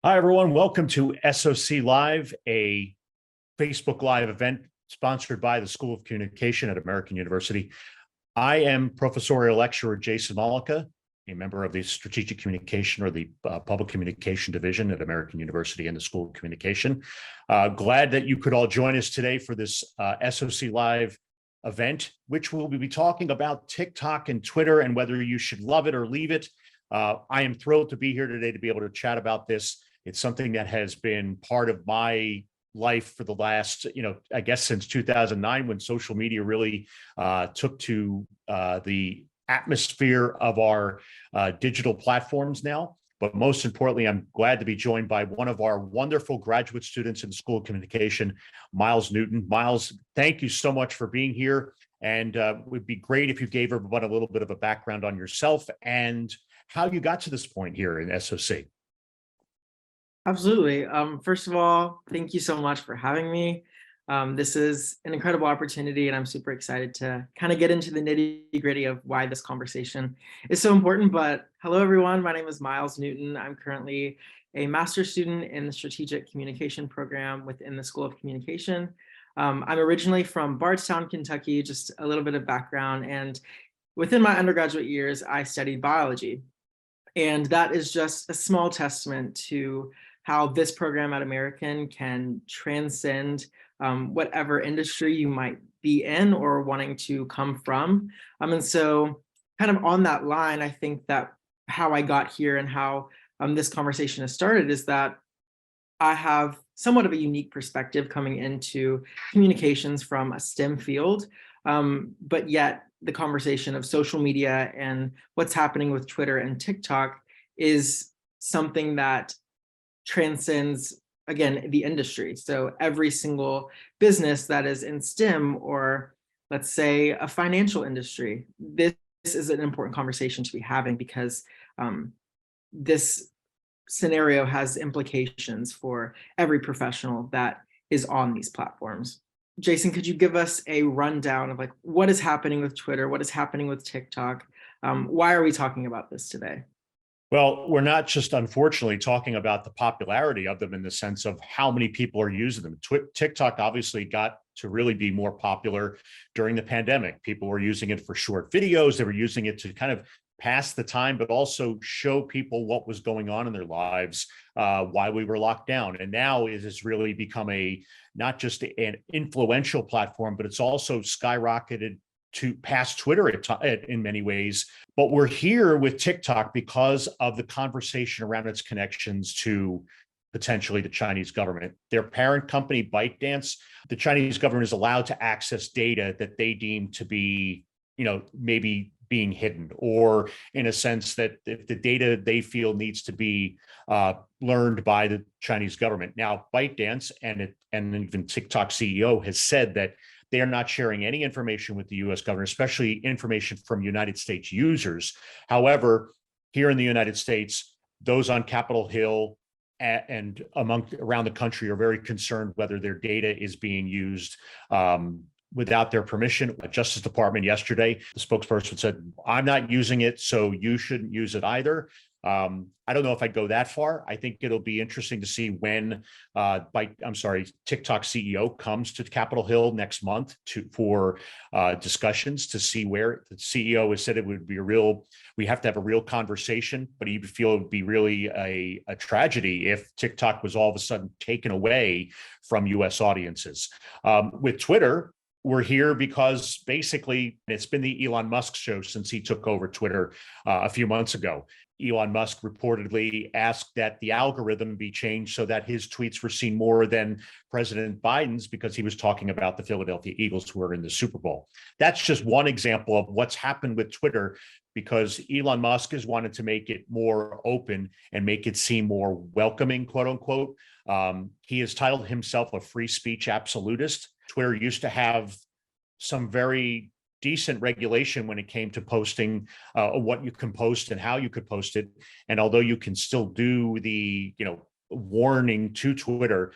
Hi, everyone. Welcome to SOC Live, a Facebook Live event sponsored by the School of Communication at American University. I am Professorial Lecturer Jason Malika, a member of the Strategic Communication or the Public Communication Division at American University in the School of Communication. Glad that you could all join us today for this SOC Live event, which we'll be talking about TikTok and Twitter and whether you should love it or leave it. I am thrilled to be here today to be able to chat about this. It's something that has been part of my life for the last, I guess since 2009, when social media really took to the atmosphere of our digital platforms now. But most importantly, I'm glad to be joined by one of our wonderful graduate students in the School of Communication, Miles Newton. Miles, thank you so much for being here. And it would be great if you gave everyone a little bit of a background on yourself and how you got to this point here in SOC. Absolutely. First of all, thank you so much for having me. This is an incredible opportunity, and I'm super excited to kind of get into the nitty-gritty of why this conversation is so important. But hello, everyone. My name is Miles Newton. I'm currently a master's student in the Strategic Communication program within the School of Communication. I'm originally from Bardstown, Kentucky, just a little bit of background. And within my undergraduate years, I studied biology. And that is just a small testament to how this program at American can transcend whatever industry you might be in or wanting to come from. And so kind of on that line, I think that how I got here and how this conversation has started is that I have somewhat of a unique perspective coming into communications from a STEM field, but yet the conversation of social media and what's happening with Twitter and TikTok is something that transcends, again, the industry. So every single business that is in STEM, or let's say a financial industry, this is an important conversation to be having because this scenario has implications for every professional that is on these platforms. Jason, could you give us a rundown of what is happening with Twitter? What is happening with TikTok? Why are we talking about this today? Well, we're not just unfortunately talking about the popularity of them in the sense of how many people are using them. TikTok obviously got to really be more popular during the pandemic. People were using it for short videos. They were using it to kind of pass the time, but also show people what was going on in their lives while we were locked down. And now it has really become not just an influential platform, but it's also skyrocketed to past Twitter in many ways. But we're here with TikTok because of the conversation around its connections to potentially the Chinese government. Their parent company, ByteDance, the Chinese government is allowed to access data that they deem to be, maybe being hidden, or in a sense that if the data they feel needs to be learned by the Chinese government. Now, ByteDance and even TikTok CEO has said that they are not sharing any information with the US government, especially information from United States users. However, here in the United States, those on Capitol Hill and around the country are very concerned whether their data is being used without their permission. The Justice Department yesterday, the spokesperson said, I'm not using it, so you shouldn't use it either. I don't know if I'd go that far. I think it'll be interesting to see when TikTok CEO comes to Capitol Hill next month for discussions to see where the CEO has said it would be we have to have a real conversation, but he would feel it would be really a tragedy if TikTok was all of a sudden taken away from US audiences. With Twitter, we're here because basically it's been the Elon Musk show since he took over Twitter a few months ago. Elon Musk reportedly asked that the algorithm be changed so that his tweets were seen more than President Biden's because he was talking about the Philadelphia Eagles who are in the Super Bowl. That's just one example of what's happened with Twitter because Elon Musk has wanted to make it more open and make it seem more welcoming, quote unquote. He has titled himself a free speech absolutist. Twitter used to have some very decent regulation when it came to posting what you can post and how you could post it. And although you can still do the, warning to Twitter,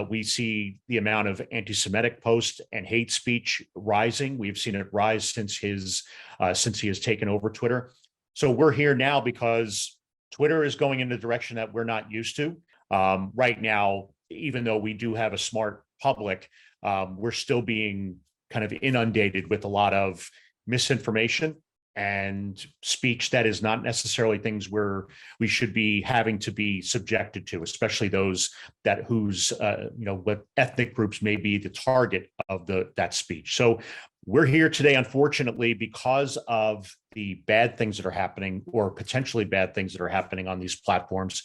we see the amount of anti-Semitic posts and hate speech rising. We've seen it rise since he has taken over Twitter. So we're here now because Twitter is going in the direction that we're not used to. Right now, even though we do have a smart public, we're still being kind of inundated with a lot of misinformation and speech that is not necessarily things we should be having to be subjected to, especially those that whose what ethnic groups may be the target of that speech. So we're here today, unfortunately, because of the bad things that are happening, or potentially bad things that are happening on these platforms.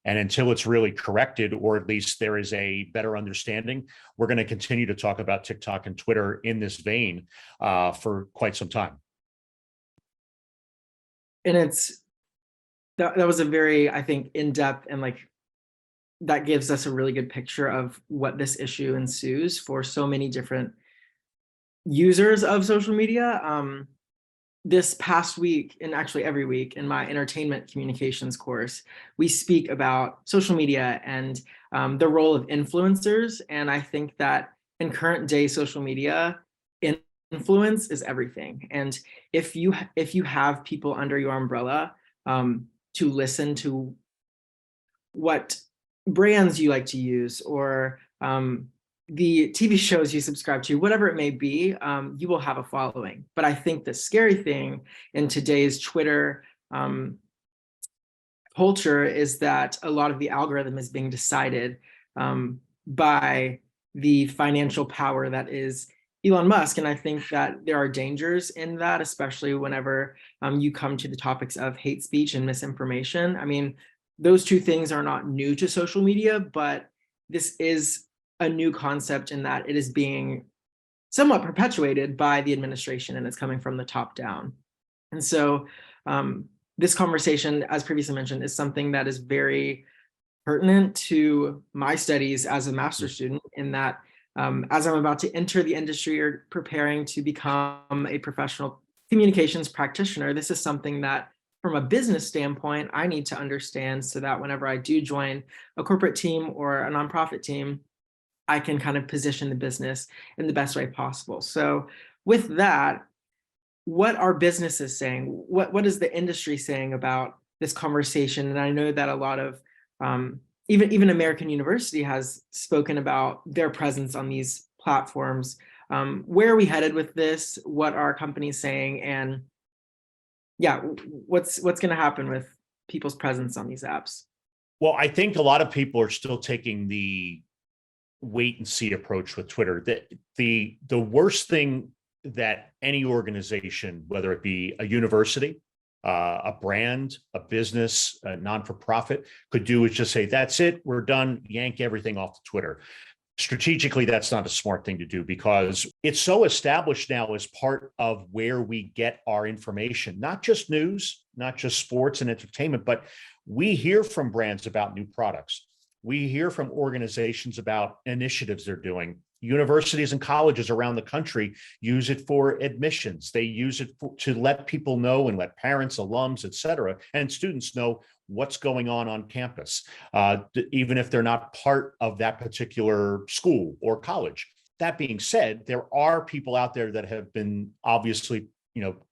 And until it's really corrected, or at least there is a better understanding, we're going to continue to talk about TikTok and Twitter in this vein for quite some time. And that was a very, I think, in-depth, and that gives us a really good picture of what this issue ensues for so many different users of social media. This past week, and actually every week in my entertainment communications course, we speak about social media and the role of influencers. And I think that in current day social media, influence is everything. And if you have people under your umbrella to listen to what brands you like to use, or the TV shows you subscribe to, whatever it may be, you will have a following. But I think the scary thing in today's Twitter culture is that a lot of the algorithm is being decided by the financial power that is Elon Musk. And I think that there are dangers in that, especially whenever you come to the topics of hate speech and misinformation. I mean, those two things are not new to social media, but this is a new concept in that it is being somewhat perpetuated by the administration, and it's coming from the top down. And so this conversation, as previously mentioned, is something that is very pertinent to my studies as a master's student, in that as I'm about to enter the industry or preparing to become a professional communications practitioner, this is something that from a business standpoint, I need to understand, so that whenever I do join a corporate team or a nonprofit team, I can kind of position the business in the best way possible. So with that, what are businesses saying? What is the industry saying about this conversation? And I know that a lot of even American University has spoken about their presence on these platforms. Where are we headed with this? What are companies saying? And yeah, what's going to happen with people's presence on these apps? Well, I think a lot of people are still taking the wait and see approach with Twitter. The worst thing that any organization, whether it be a university, a brand, a business, a non-for-profit, could do is just say, that's it, we're done, yank everything off Twitter. Strategically, that's not a smart thing to do, because it's so established now as part of where we get our information, not just news, not just sports and entertainment, but we hear from brands about new products. We hear from organizations about initiatives they're doing. Universities and colleges around the country use it for admissions. They use it to let people know, and let parents, alums, et cetera, and students know what's going on campus, even if they're not part of that particular school or college. That being said, there are people out there that have been obviously,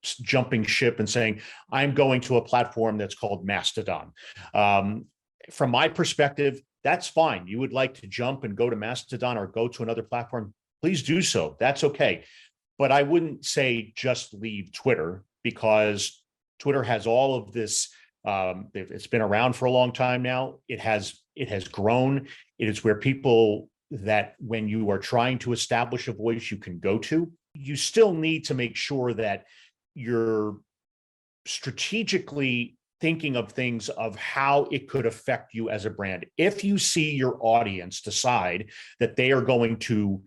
jumping ship and saying, I'm going to a platform that's called Mastodon. From my perspective, that's fine. You would like to jump and go to Mastodon or go to another platform, please do so. That's okay. But I wouldn't say just leave Twitter, because Twitter has all of this. It's been around for a long time now. It has grown. It is where people that when you are trying to establish a voice, you can go to. You still need to make sure that you're strategically thinking of things of how it could affect you as a brand. If you see your audience decide that they are going to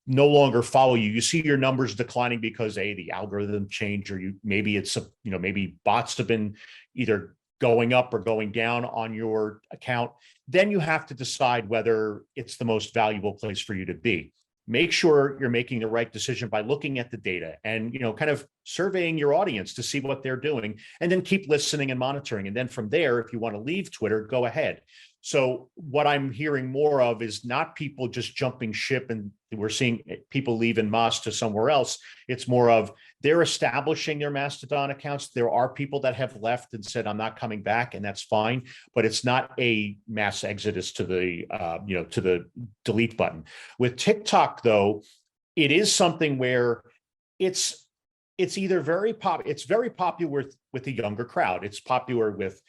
no longer follow you, you see your numbers declining because the algorithm changed, or maybe it's maybe bots have been either going up or going down on your account, then you have to decide whether it's the most valuable place for you to be. Make sure you're making the right decision by looking at the data and kind of surveying your audience to see what they're doing, and then keep listening and monitoring. And then from there, if you want to leave Twitter, go ahead. So what I'm hearing more of is not people just jumping ship and we're seeing people leave en masse to somewhere else. It's more of they're establishing their Mastodon accounts. There are people that have left and said, I'm not coming back, and that's fine, but it's not a mass exodus to the, to the delete button. With TikTok, though, it is something where it's either it's very popular with the younger crowd. It's popular with,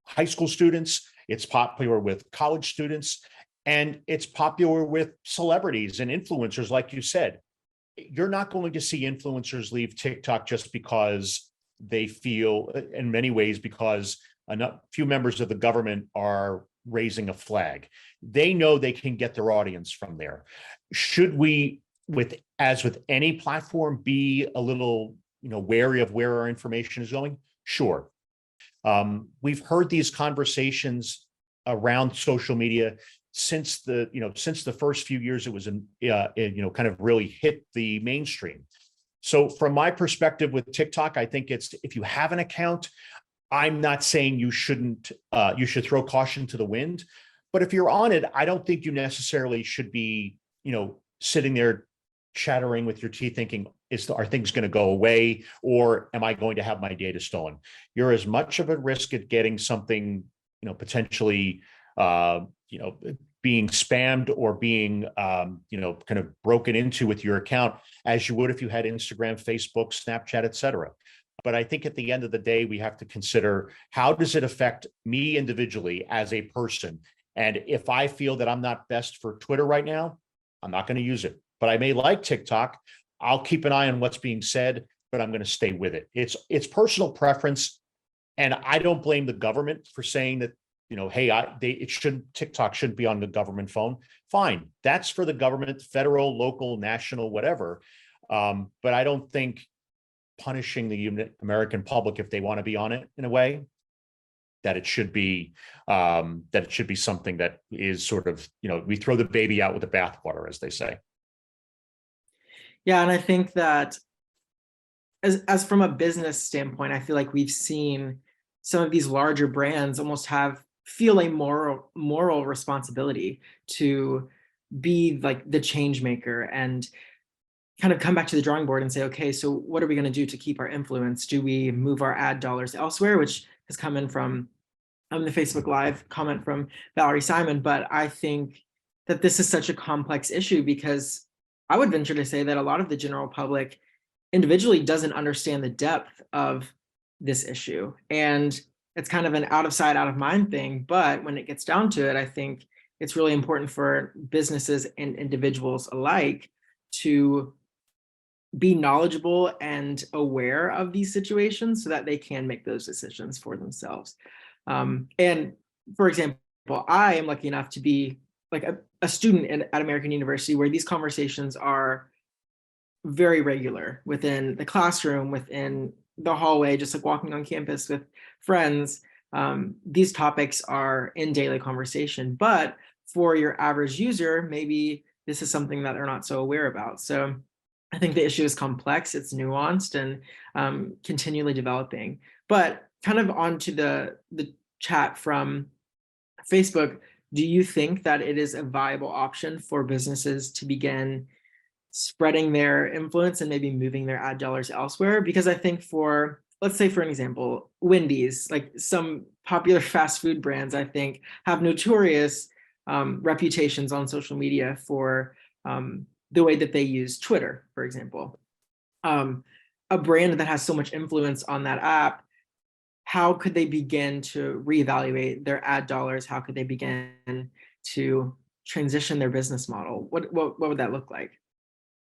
high school students. It's popular with college students, and it's popular with celebrities and influencers. Like you said, you're not going to see influencers leave TikTok just because they feel, in many ways, because a few members of the government are raising a flag. They know they can get their audience from there. Should we, as with any platform, be a little, wary of where our information is going? Sure. We've heard these conversations around social media since the first few years it was kind of really hit the mainstream. So from my perspective with TikTok, I think it's, if you have an account, I'm not saying you shouldn't, you should throw caution to the wind, but if you're on it, I don't think you necessarily should be, sitting there chattering with your teeth thinking, are things going to go away, or am I going to have my data stolen? You're as much of a risk at getting something, potentially, being spammed or being, kind of broken into with your account as you would if you had Instagram, Facebook, Snapchat, et cetera. But I think at the end of the day, we have to consider, how does it affect me individually as a person? And if I feel that I'm not best for Twitter right now, I'm not going to use it. But I may like TikTok. I'll keep an eye on what's being said, but I'm going to stay with it. It's personal preference. And I don't blame the government for saying that, hey, TikTok shouldn't be on the government phone. Fine. That's for the government, federal, local, national, whatever. But I don't think punishing the American public if they want to be on it in a way, that it should be something that is sort of, we throw the baby out with the bathwater, as they say. Yeah, and I think that as from a business standpoint, I feel like we've seen some of these larger brands almost feel a moral responsibility to be like the change maker and kind of come back to the drawing board and say, okay, so what are we going to do to keep our influence? Do we move our ad dollars elsewhere, which has come in from the Facebook Live comment from Valerie Simon. But I think that this is such a complex issue, because I would venture to say that a lot of the general public individually doesn't understand the depth of this issue. And it's kind of an out of sight, out of mind thing. But when it gets down to it, I think it's really important for businesses and individuals alike to be knowledgeable and aware of these situations so that they can make those decisions for themselves. And for example, I am lucky enough to be like a student at American University, where these conversations are very regular within the classroom, within the hallway, just like walking on campus with friends. These topics are in daily conversation, but for your average user, maybe this is something that they're not so aware about. So I think the issue is complex, it's nuanced, and continually developing. But kind of onto the chat from Facebook, do you think that it is a viable option for businesses to begin spreading their influence and maybe moving their ad dollars elsewhere? Because I think let's say for an example, Wendy's, like some popular fast food brands, I think have notorious reputations on social media for the way that they use Twitter, for example. A brand that has so much influence on that app, how could they begin to reevaluate their ad dollars? How could they begin to transition their business model? What would that look like?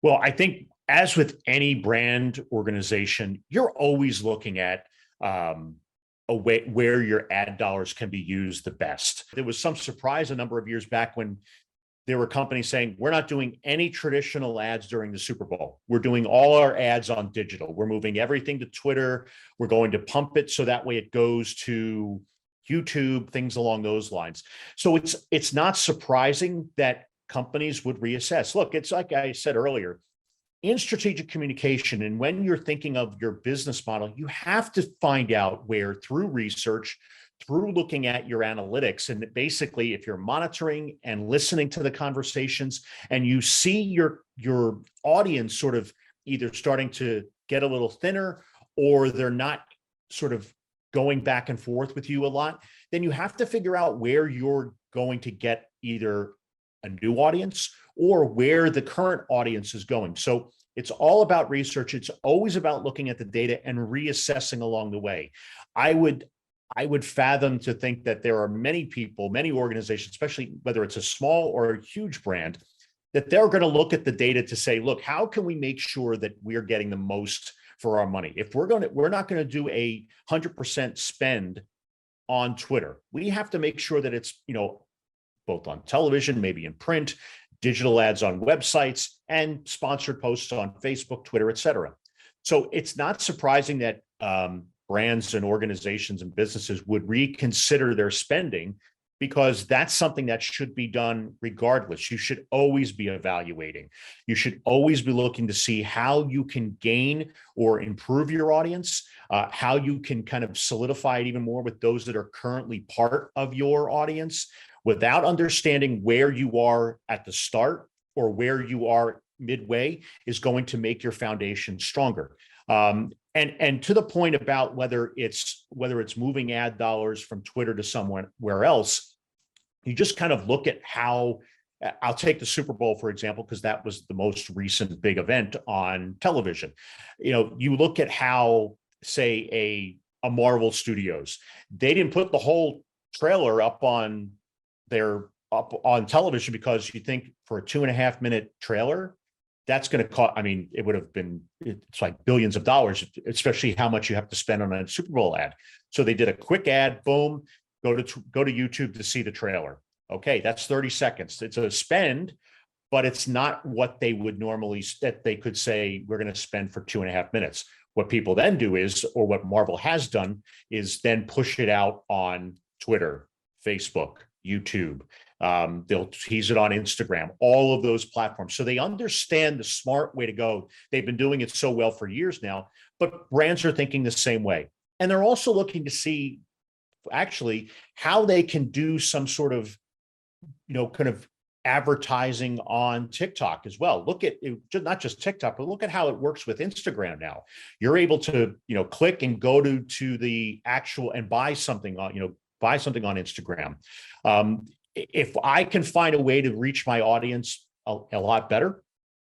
Well, I think, as with any brand organization, you're always looking at a way where your ad dollars can be used the best. There was some surprise a number of years back when there were companies saying, we're not doing any traditional ads during the Super Bowl. We're doing all our ads on digital. We're moving everything to Twitter. We're going to pump it so that way it goes to YouTube, things along those lines. So it's not surprising that companies would reassess. Look, it's like I said earlier, in strategic communication, and when you're thinking of your business model, you have to find out where, through research, through looking at your analytics, and basically if you're monitoring and listening to the conversations and you see your audience sort of either starting to get a little thinner, or they're not sort of going back and forth with you a lot, then you have to figure out where you're going to get either a new audience or where the current audience is going. So it's all about research. It's always about looking at the data and reassessing along the way. I would fathom to think that there are many people, many organizations, especially whether it's a small or a huge brand, that they're going to look at the data to say, look, how can we make sure that we're getting the most for our money? If we're not going to do 100% spend on Twitter, we have to make sure that it's, both on television, maybe in print, digital ads on websites, and sponsored posts on Facebook, Twitter, et cetera. So it's not surprising that brands and organizations and businesses would reconsider their spending, because that's something that should be done regardless. You should always be evaluating. You should always be looking to see how you can gain or improve your audience, how you can kind of solidify it even more with those that are currently part of your audience, without understanding where you are at the start or where you are midway is going to make your foundation stronger. And to the point about whether it's moving ad dollars from Twitter to somewhere else, you just kind of look at how. I'll take the Super Bowl, for example, because that was the most recent big event on television. You look at how, say, a Marvel Studios, they didn't put the whole trailer up on television, because you think for a 2.5-minute trailer, that's going to cost, it would have been, it's like billions of dollars, especially how much you have to spend on a Super Bowl ad. So they did a quick ad, boom, go to YouTube to see the trailer. Okay, that's 30 seconds. It's a spend, but it's not what they would normally, that they could say, we're going to spend for 2.5 minutes. What people then do is, or what Marvel has done, is then push it out on Twitter, Facebook, YouTube. They'll tease it on Instagram, all of those platforms. So they understand the smart way to go. They've been doing it so well for years now, but brands are thinking the same way. And they're also looking to see actually how they can do some sort of, kind of advertising on TikTok as well. Look at not just TikTok, but look at how it works with Instagram now. You're able to, click and go to the actual and buy something on Instagram. If I can find a way to reach my audience a lot better,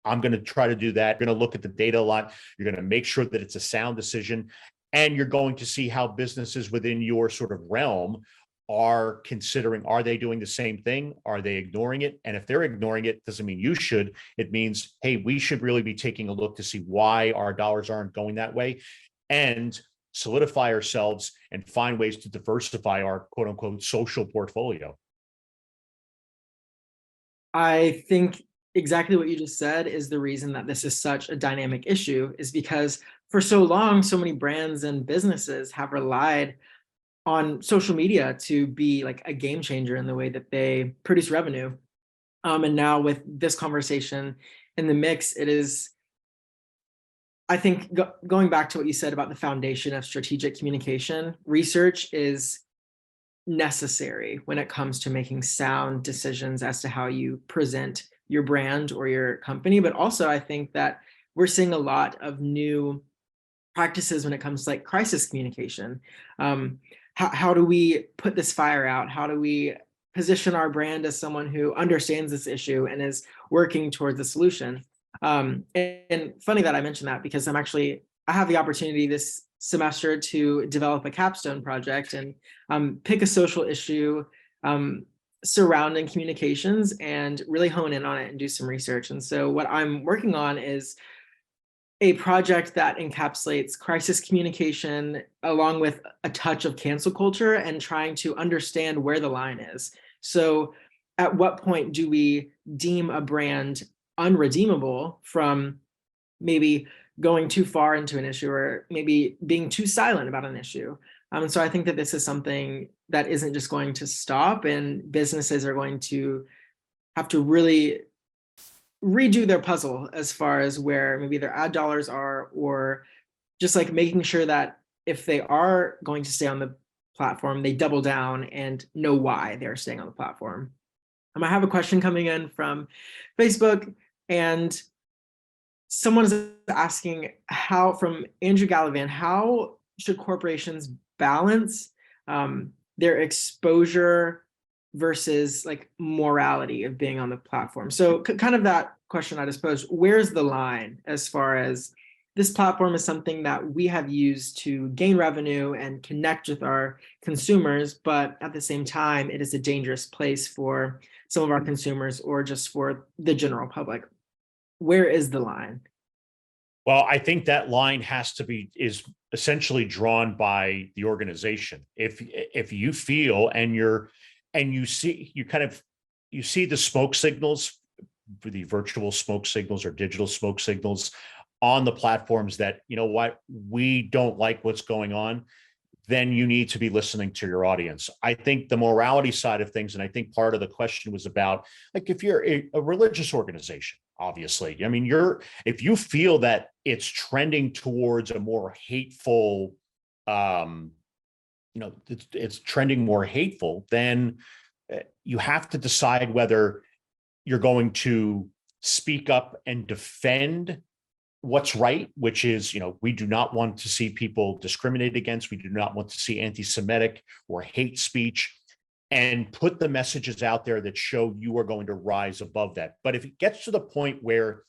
I'm going to try to do that. You're going to look at the data a lot. You're going to make sure that it's a sound decision, and you're going to see how businesses within your sort of realm are considering, are they doing the same thing? Are they ignoring it? And if they're ignoring it, doesn't mean you should. It means, hey, we should really be taking a look to see why our dollars aren't going that way, and solidify ourselves and find ways to diversify our quote unquote social portfolio. I think exactly what you just said is the reason that this is such a dynamic issue, is because for so long, so many brands and businesses have relied on social media to be like a game changer in the way that they produce revenue. And now with this conversation in the mix, it is, I think, going back to what you said about the foundation of strategic communication, research is necessary when it comes to making sound decisions as to how you present your brand or your company. But also, I think that we're seeing a lot of new practices when it comes to like crisis communication. How do we put this fire out? How do we position our brand as someone who understands this issue and is working towards a solution? And funny that I mentioned that, because I have the opportunity this semester to develop a capstone project and pick a social issue surrounding communications and really hone in on it and do some research. And so what I'm working on is a project that encapsulates crisis communication along with a touch of cancel culture, and trying to understand where the line is. So at what point do we deem a brand unredeemable from maybe going too far into an issue, or maybe being too silent about an issue? And so I think that this is something that isn't just going to stop, and businesses are going to have to really redo their puzzle as far as where maybe their ad dollars are, or just like making sure that if they are going to stay on the platform, they double down and know why they're staying on the platform. I have a question coming in from Facebook, and someone is asking how, from Andrew Gallivan, how should corporations balance their exposure versus like morality of being on the platform? So kind of that question I suppose, where's the line as far as this platform is something that we have used to gain revenue and connect with our consumers, but at the same time, it is a dangerous place for some of our consumers or just for the general public. Where is the line? Well, I think that line is essentially drawn by the organization. If you feel and you see the smoke signals, the virtual smoke signals or digital smoke signals on the platforms that, you know what, we don't like what's going on, then you need to be listening to your audience. I think the morality side of things, and I think part of the question was about, like, if you're a religious organization, obviously, I mean, if you feel that it's trending towards a more hateful, it's trending more hateful, then you have to decide whether you're going to speak up and defend what's right, which is, we do not want to see people discriminated against. We do not want to see anti-Semitic or hate speech, and put the messages out there that show you are going to rise above that. But if it gets to the point where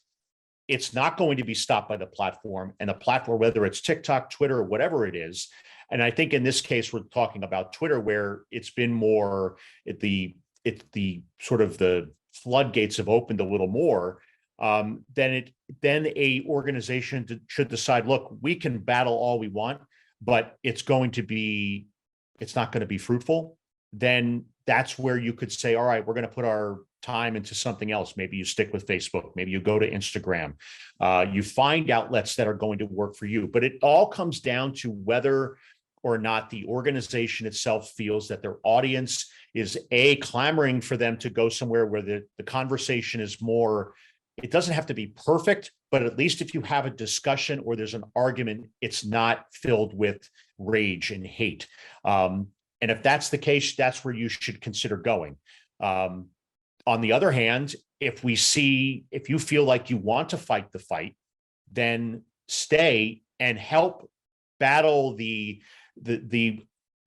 it's not going to be stopped by the platform, and the platform, whether it's TikTok, Twitter, or whatever it is, and I think in this case, we're talking about Twitter, where it's been more the sort of the floodgates have opened a little more. Then a organization should decide, look, we can battle all we want, but it's not going to be fruitful. Then that's where you could say, all right, we're going to put our time into something else. Maybe you stick with Facebook, maybe you go to Instagram, you find outlets that are going to work for you. But it all comes down to whether or not the organization itself feels that their audience is clamoring for them to go somewhere where the conversation is more. It doesn't have to be perfect, but at least if you have a discussion or there's an argument, it's not filled with rage and hate. And if that's the case, that's where you should consider going. On the other hand, if you feel like you want to fight the fight, then stay and help battle the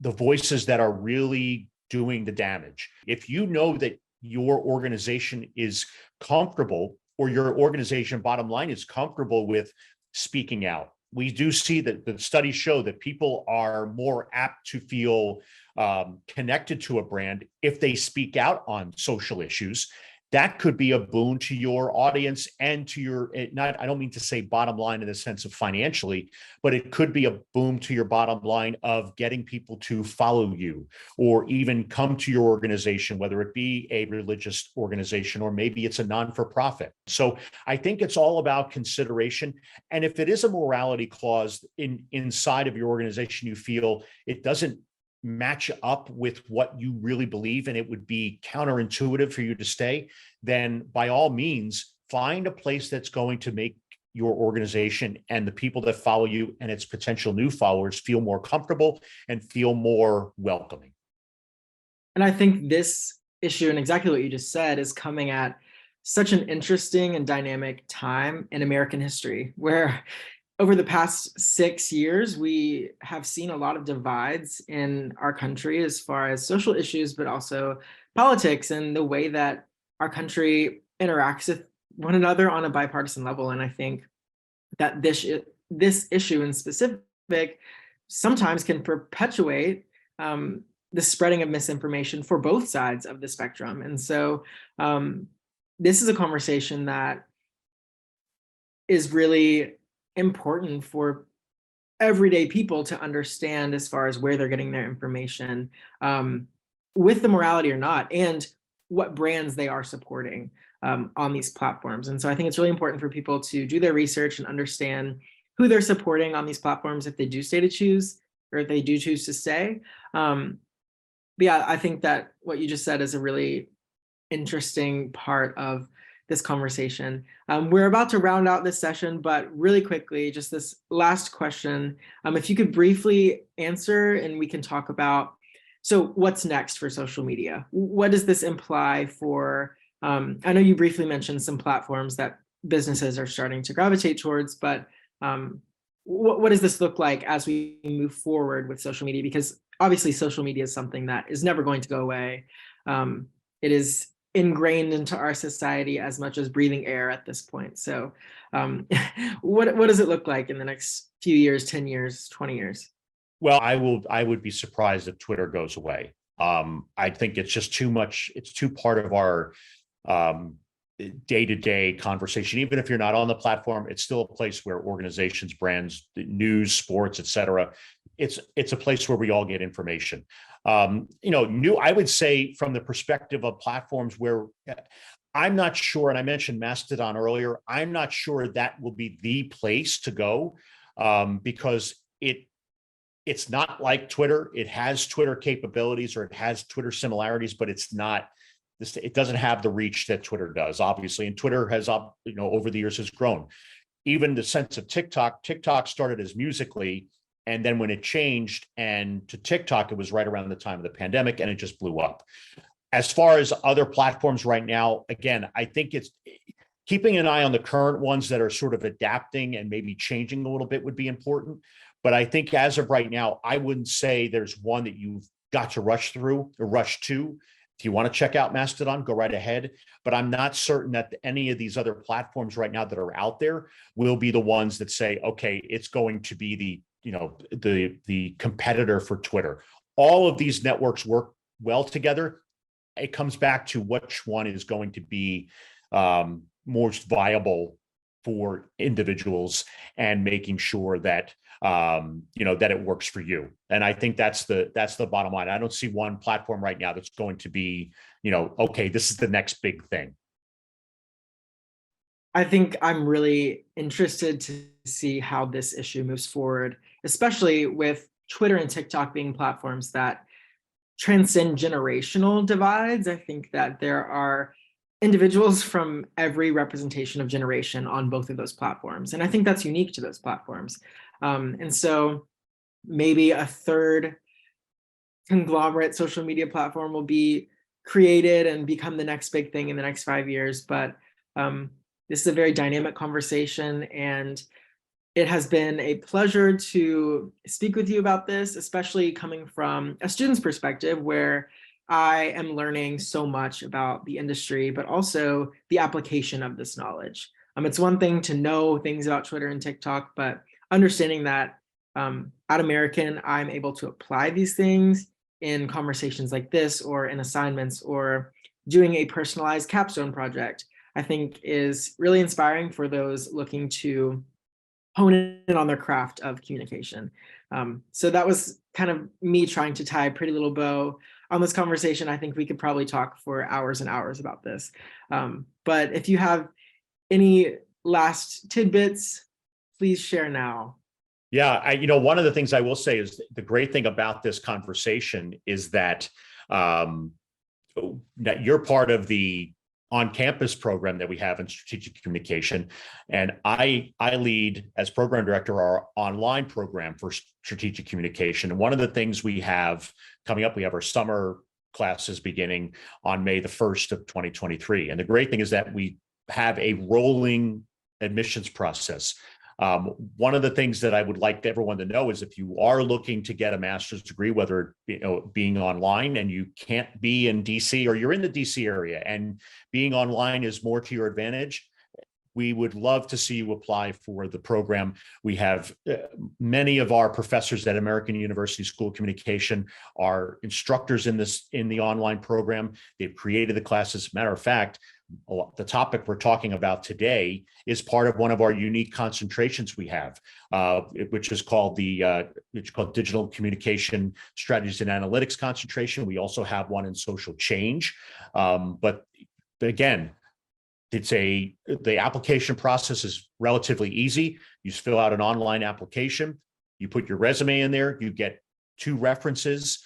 voices that are really doing the damage. If you know that your organization is comfortable, or your organization, bottom line, is comfortable with speaking out, we do see that the studies show that people are more apt to feel connected to a brand if they speak out on social issues. That could be a boon to your audience and to your, I don't mean to say bottom line in the sense of financially, but it could be a boon to your bottom line of getting people to follow you or even come to your organization, whether it be a religious organization or maybe it's a non-for-profit. So I think it's all about consideration. And if it is a morality clause inside of your organization, you feel it doesn't match up with what you really believe and it would be counterintuitive for you to stay, then by all means, find a place that's going to make your organization and the people that follow you and its potential new followers feel more comfortable and feel more welcoming. And I think this issue, and exactly what you just said, is coming at such an interesting and dynamic time in American history, where over the past 6 years, we have seen a lot of divides in our country as far as social issues, but also politics and the way that our country interacts with one another on a bipartisan level. And I think that this issue in specific sometimes can perpetuate the spreading of misinformation for both sides of the spectrum. And so this is a conversation that is really important for everyday people to understand as far as where they're getting their information, with the morality or not, and what brands they are supporting on these platforms. And so I think it's really important for people to do their research and understand who they're supporting on these platforms if they do stay to choose, or if they do choose to stay. But yeah, I think that what you just said is a really interesting part of this conversation. We're about to round out this session, but really quickly, just this last question. If you could briefly answer and we can talk about, so what's next for social media? What does this imply for, I know you briefly mentioned some platforms that businesses are starting to gravitate towards, but what does this look like as we move forward with social media? Because obviously social media is something that is never going to go away. It is ingrained into our society as much as breathing air at this point. So what does it look like in the next few years, 10 years, 20 years? Well, I would be surprised if Twitter goes away. I think it's just too much. It's too part of our day-to-day conversation. Even if you're not on the platform, it's still a place where organizations, brands, news, sports, et cetera, it's a place where we all get information. I would say from the perspective of platforms where I'm not sure, and I mentioned Mastodon earlier, I'm not sure that will be the place to go, because it's not like Twitter. It has Twitter capabilities, or it has Twitter similarities, but it doesn't have the reach that Twitter does, obviously. And Twitter has, over the years has grown. Even the sense of TikTok started as Musical.ly, and then when it changed and to TikTok, it was right around the time of the pandemic, and it just blew up. As far as other platforms right now, again, I think it's keeping an eye on the current ones that are sort of adapting and maybe changing a little bit would be important. But I think as of right now, I wouldn't say there's one that you've got to rush through or rush to. If you want to check out Mastodon, go right ahead. But I'm not certain that any of these other platforms right now that are out there will be the ones that say, okay, it's going to be the competitor for Twitter. All of these networks work well together. It comes back to which one is going to be most viable for individuals, and making sure that that it works for you. And I think that's the bottom line. I don't see one platform right now that's going to be, okay, this is the next big thing. I think I'm really interested to see how this issue moves forward, especially with Twitter and TikTok being platforms that transcend generational divides. I think that there are individuals from every representation of generation on both of those platforms. And I think that's unique to those platforms. And so maybe a third conglomerate social media platform will be created and become the next big thing in the next 5 years. But this is a very dynamic conversation, and it has been a pleasure to speak with you about this, especially coming from a student's perspective, where I am learning so much about the industry, but also the application of this knowledge. It's one thing to know things about Twitter and TikTok, but understanding that at American, I'm able to apply these things in conversations like this, or in assignments, or doing a personalized capstone project, I think is really inspiring for those looking to hone in on their craft of communication. So that was kind of me trying to tie a pretty little bow on this conversation. I think we could probably talk for hours and hours about this. But if you have any last tidbits, please share now. Yeah, one of the things I will say is the great thing about this conversation is that that you're part of the on-campus program that we have in strategic communication. And I lead, as program director, our online program for strategic communication. And one of the things we have coming up, we have our summer classes beginning on May the 1st of 2023. And the great thing is that we have a rolling admissions process. One of the things that I would like everyone to know is if you are looking to get a master's degree, whether being online and you can't be in DC, or you're in the DC area and being online is more to your advantage, we would love to see you apply for the program. We have many of our professors at American University School of Communication are instructors in the online program. They've created the classes. Matter of fact, the topic we're talking about today is part of one of our unique concentrations we have, which is called Digital Communication Strategies and Analytics concentration. We also have one in social change. But again, the application process is relatively easy. You just fill out an online application, you put your resume in there, you get 2 references.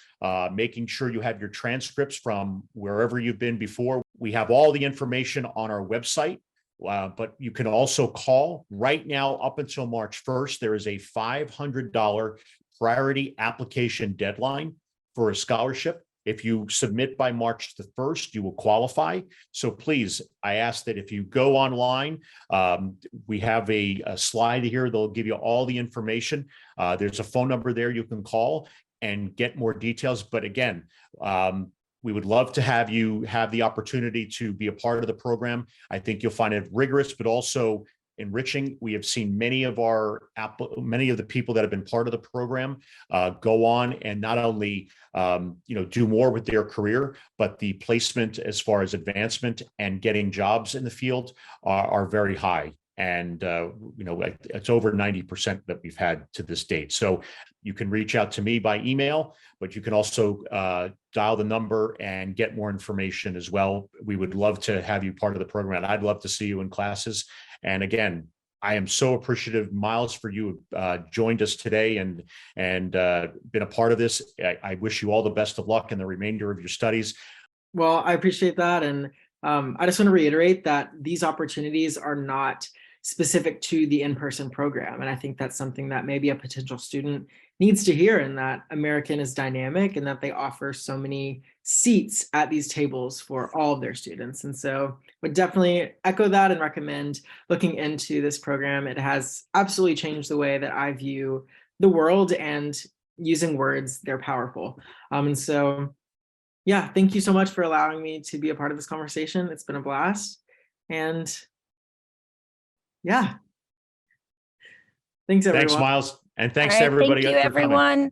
making sure you have your transcripts from wherever you've been before. We have all the information on our website. But you can also call right now up until March 1st. There is a $500 priority application deadline for a scholarship. If you submit by March the 1st, you will qualify. So please, I ask that if you go online, we have a slide here. They'll give you all the information. There's a phone number there you can call and get more details. But again, we would love to have you have the opportunity to be a part of the program. I think you'll find it rigorous, but also enriching. We have seen many of the people that have been part of the program go on and not only do more with their career, but the placement as far as advancement and getting jobs in the field are very high. And it's over 90% that we've had to this date. So you can reach out to me by email, but you can also dial the number and get more information as well. We would love to have you part of the program. I'd love to see you in classes. And again, I am so appreciative, Miles, for you joined us today and been a part of this. I wish you all the best of luck in the remainder of your studies. Well, I appreciate that. And I just want to reiterate that these opportunities are not specific to the in-person program. And I think that's something that maybe a potential student needs to hear, and that American is dynamic and that they offer so many seats at these tables for all of their students. And so would definitely echo that and recommend looking into this program. It has absolutely changed the way that I view the world, and using words, they're powerful. And so, yeah, thank you so much for allowing me to be a part of this conversation. It's been a blast. And yeah. Thanks, everyone. Thanks, Miles. And thanks All to right, everybody thank you, for coming. everyone.